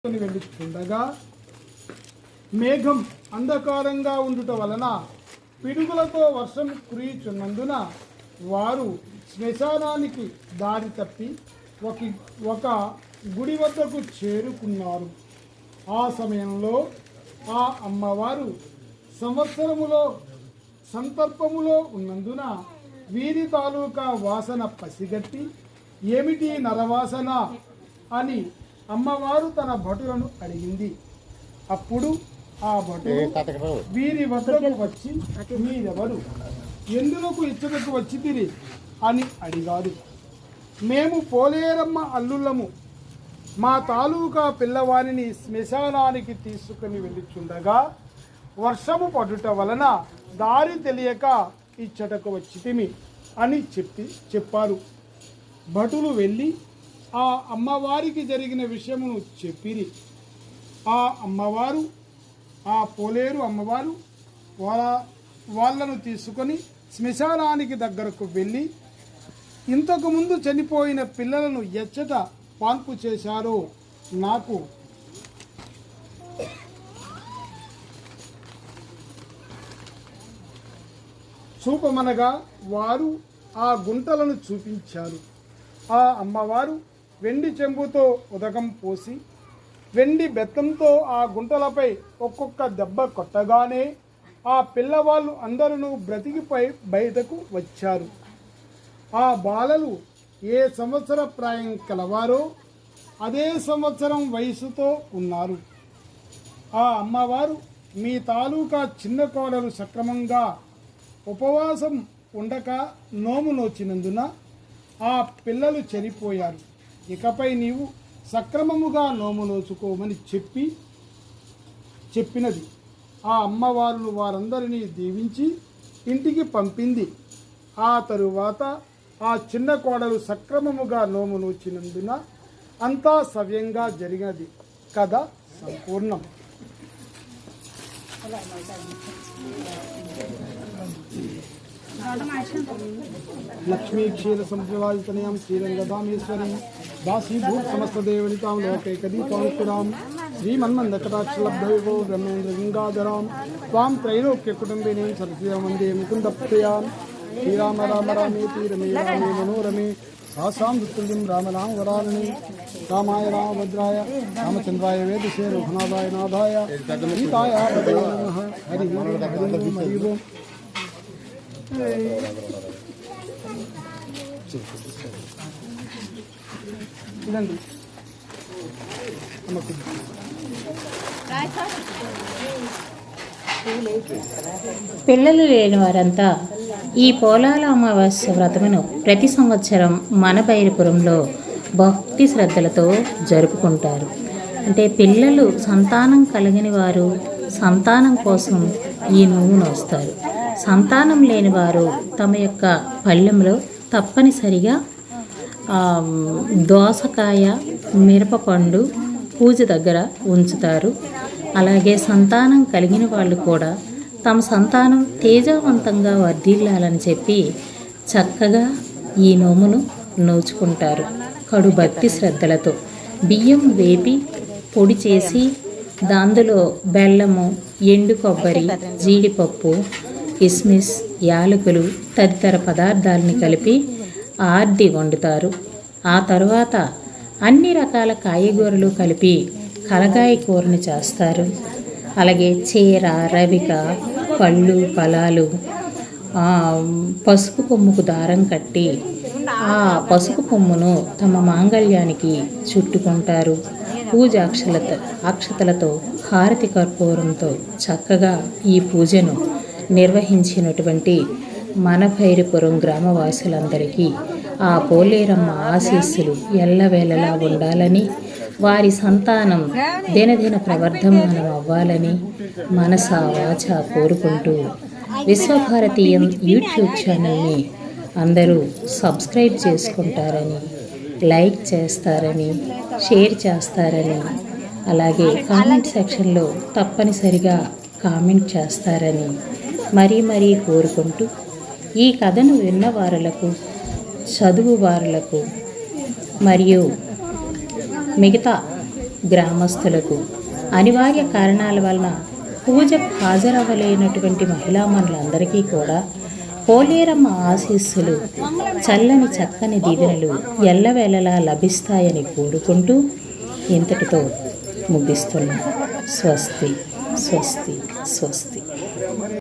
వెళ్ళుచుండగా మేఘం అంధకారంగా ఉండుట వలన పిడుగులతో వర్షం కురియుచున్నందున వారు శ్మశానానికి దారి తప్పి ఒక గుడి వద్దకు చేరుకున్నారు. ఆ సమయంలో ఆ అమ్మవారు సంతర్పములో ఉన్నందున వీరి తాలూకా వాసన పసిగట్టి ఏమిటి నరవాసన అని అమ్మవారు తన భటులను అడిగింది. అప్పుడు ఆ భటులు వీరి వద్దకు వచ్చి మీరెవరు, ఎందులకు ఇచ్చటకు వచ్చితిరి అని అడిగారు. మేము పోలేరమ్మ అల్లుళ్ళము, మా తాలూకా పిల్లవారిని శ్మశానానికి తీసుకుని వెళ్ళుచుండగా వర్షము పడుట వలన దారి తెలియక ఇచ్చటకు వచ్చితిమి అని చెప్పారు. భటులు వెళ్ళి ఆ అమ్మవారికి జరిగిన విషయమును చెప్పిరి. ఆ అమ్మవారు, ఆ పోలేరు అమ్మవారు వాళ్ళను తీసుకొని శ్మశానానికి దగ్గరకు వెళ్ళి ఇంతకుముందు చనిపోయిన పిల్లలను ఎచ్చట పాన్పు చేశారో నాకు చూపమనగా వారు ఆ గుంటలను చూపించారు. ఆ అమ్మవారు వెండి చెంబుతో ఉదకం పోసి వెండి బెత్తంతో ఆ గుంటలపై ఒక్కొక్క దెబ్బ కొట్టగానే ఆ పిల్లవాళ్ళు అందరూ బ్రతికిపై బయటకు వచ్చారు. ఆ బాలలు ఏ సంవత్సర ప్రాయం కలవారో అదే సంవత్సరం వయసుతో ఉన్నారు. ఆ అమ్మవారు మీ తాలూకా చిన్న కోడలు సక్రమంగా ఉపవాసం ఉండక నోము నోచినందున ఆ పిల్లలు చనిపోయారు. ఇకపై నీవు సక్రమముగా నోము నోచుకోమని చెప్పినది. ఆ అమ్మవారు వారందరినీ దీవించి ఇంటికి పంపింది. ఆ తరువాత ఆ చిన్న కోడలు సక్రమముగా నోము నోచినందున అంతా సవ్యంగా జరిగినది. కథ సంపూర్ణం. లక్ష్మీ క్షీర సంప్రదాయతనయాం శ్రీరంగధామేశ్వరీం దాసీభూత సమస్తదేవనితాం లోకైకదీపాంకురాం శ్రీమన్మందకటాక్షలబ్ధవిభో బ్రహ్మేంద్ర గంగాధరాం త్వాం త్రైలోక్యకుటుంబినీ సరస్వతీం వందే ముకుందప్రియాం శ్రీరామ రామ రామేతి రమే రామే మనోరమే సాసాం దుతుల్యం రామనామ వరాలని రామాయ రామభద్రాయ రామచంద్రాయ వేదసే రఘునాథాయ నాథాయ సీతాయ నమః. హరి ఓం హరి ఓం. పిల్లలు లేని వారంతా ఈ పోలాల అమావాస్య వ్రతమును ప్రతి సంవత్సరం మన బైరపురంలో భక్తి శ్రద్ధలతో జరుపుకుంటారు. అంటే పిల్లలు సంతానం కలిగిన వారు సంతానం కోసం ఈ నోమును వస్తారు. సంతానం లేని వారు తమ యొక్క పళ్ళెంలో తప్పనిసరిగా దోసకాయ, మిరపపండు పూజ దగ్గర ఉంచుతారు. అలాగే సంతానం కలిగిన వాళ్ళు కూడా తమ సంతానం తేజవంతంగా వర్ధిల్లాలని చెప్పి చక్కగా ఈ నోమును నోచుకుంటారు. కడు భక్తి శ్రద్ధలతో బియ్యం వేపి పొడి చేసి దాందులో బెల్లము, ఎండు కొబ్బరి, జీడిపప్పు, కిస్మిస్, యాలకులు తదితర పదార్థాలని కలిపి ఆర్ది వండుతారు. ఆ తరువాత అన్ని రకాల కాయగూరలు కలిపి కలగాయ కూరని చేస్తారు. అలాగే చీర, రవిక, పళ్ళు, ఫలాలు, పసుపు కొమ్ముకు దారం కట్టి ఆ పసుపు కొమ్మును తమ మాంగళ్యానికి చుట్టుకుంటారు. పూజ అక్షతలతో హారతి కర్పూరంతో చక్కగా ఈ పూజను నిర్వహించినటువంటి మన భైరపురం గ్రామవాసులందరికీ ఆ పోలేరమ్మ ఆశీస్సులు ఎల్లవేళలా ఉండాలని, వారి సంతానం దినదిన ప్రవర్ధమానం అవ్వాలని మనసా వాచా కోరుకుంటూ విశ్వభారతీయం యూట్యూబ్ ఛానల్ని అందరూ సబ్స్క్రైబ్ చేసుకుంటారని, లైక్ చేస్తారని, షేర్ చేస్తారని, అలాగే కామెంట్ సెక్షన్లో తప్పనిసరిగా కామెంట్ చేస్తారని మరీ కోరుకుంటూ ఈ కథను విన్నవారులకు, చదువువారులకు మరియు మిగతా గ్రామస్తులకు అనివార్య కారణాల వలన పూజకు హాజరవ్వలేనటువంటి మహిళామణులందరికీ కూడా పోలేరమ్మ ఆశీస్సులు, చల్లని చక్కని దీవెనలు ఎల్లవేళలా లభిస్తాయని కోరుకుంటూ ఇంతటితో ముగిస్తున్నాం. స్వస్తి స్వస్తి స్వస్తి.